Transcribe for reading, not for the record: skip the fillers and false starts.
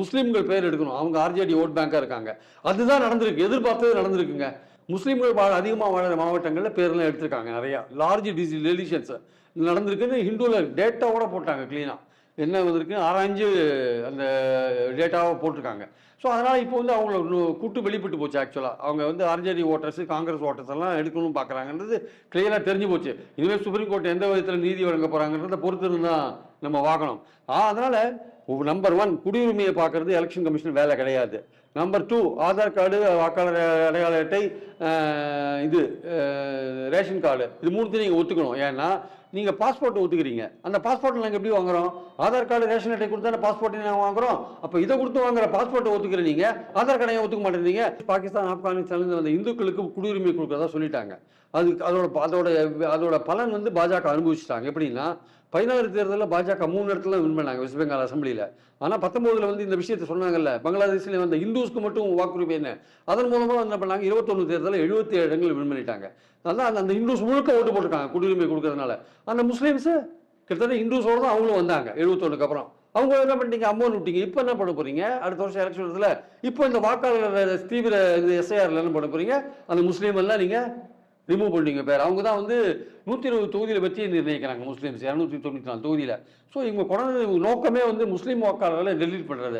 முஸ்லீம்கள் பேர் எடுக்கணும். அவங்க ஆர்ஜேடி ஓட் பேங்கா இருக்காங்க. அதுதான் நடந்திருக்கு. எதிர்பார்த்தது நடந்திருக்குங்க. முஸ்லீம்கள் அதிகமா வாழுற மாவட்டங்கள்ல பேர்லாம் எடுத்திருக்காங்க நெறையா. லார்ஜ் டெலிஷன்ஸ் நடந்திருக்குன்னு ஹிந்துல டேட்டாவோட போட்டாங்க கிளீனா. என்ன வந்திருக்கு ஆராய்ஞ்சு அந்த டேட்டாவ போட்டிருக்காங்க. ஸோ அதனால இப்போ வந்து அவங்கள கூட்டு வெளிப்பட்டு போச்சு ஆக்சுவலா. அவங்க வந்து ஆர்ஜேடி ஓட்டர்ஸ், காங்கிரஸ் ஓட்டர்ஸ் எல்லாம் எடுக்கணும்னு பார்க்குறாங்கன்றது கிளியரா தெரிஞ்சு போச்சு. இனிமே சுப்ரீம் கோர்ட் எந்த விதத்துல நீதி வழங்க போறாங்கன்றத பொறுத்து இருந்தா நம்ம பார்க்கணும். அதனால நம்பர் 1 குடியுரிமையை பார்க்கறது எலெக்ஷன் கமிஷன் வேலை கிடையாது. நம்பர் 2 ஆதார் கார்டு, வாக்காளர் அடையாள அட்டை, இது ரேஷன் கார்டு, இது மூணுத்தையும் நீங்க ஒத்துக்கணும். ஏன்னா நீங்க பாஸ்போர்ட் ஒத்துக்கிறீங்க. அந்த பாஸ்போர்ட் நாங்க எப்படி வாங்குறோம்? ஆதார் கார்டு, ரேஷன் அட்டை கொடுத்தா பாஸ்போர்ட் நாங்க வாங்குறோம். அப்ப இதை கொடுத்து வாங்குற பாஸ்போர்ட்டை ஒத்துக்கிற நீங்க ஆதார் கார்டை ஒத்துக்க மாட்டேங்கிறீங்க. பாகிஸ்தான், ஆப்கானிஸ்தான்ல வந்த இந்துக்களுக்கு குடியுரிமை கொடுக்கறதா சொல்லிட்டாங்க. அதோட பலன் வந்து பாஜக அனுபவிச்சுட்டாங்க. எப்படின்னா 16 தேர்தலில் பாஜக 3 இடத்துல வின் பண்ணாங்க வெஸ்ட் பெங்கால் அசம்பிளியில். ஆனால் 19 வந்து இந்த விஷயத்தை சொன்னாங்கல்ல, பங்களாதேஷ்ல வந்த இந்துஸ்க்கு மட்டும் வாக்குரிமை என்ன, அதன் மூலமாக என்ன பண்ணாங்க 21 தேர்தலில் 77 இடங்கள் வின் பண்ணிட்டாங்க. அதான் அந்த இந்துஸ் முழுக்க ஓட்டு போட்டிருக்காங்க குடியுரிமை கொடுக்கறதுனால. அந்த முஸ்லீம்ஸ் கிட்டத்தட்ட இந்துஸோட தான் அவங்களும் வந்தாங்க 71க்கு அப்புறம். அவங்க என்ன பண்ணிட்டீங்க, அம்மோன்னு விட்டீங்க. இப்போ என்ன பண்ண போறீங்க அடுத்த வருஷம் எலெக்ஷன்ல? இப்போ இந்த வாக்காளர் தீவிர எஸ்ஐஆர்ல என்ன பண்ண போறீங்க? அந்த முஸ்லீம் எல்லாம் நீங்க ரிமூவ் பண்ணிங்க பேர். அவங்க தான் வந்து 120 தொகுதியில் வெற்றியை நிர்ணயிக்கிறாங்க முஸ்லீம்ஸ் 294 தொகுதியில். ஸோ இவங்க கொண்டாந்து நோக்கமே வந்து முஸ்லீம் வாக்காளர்களை டெலீட் பண்ணுறது.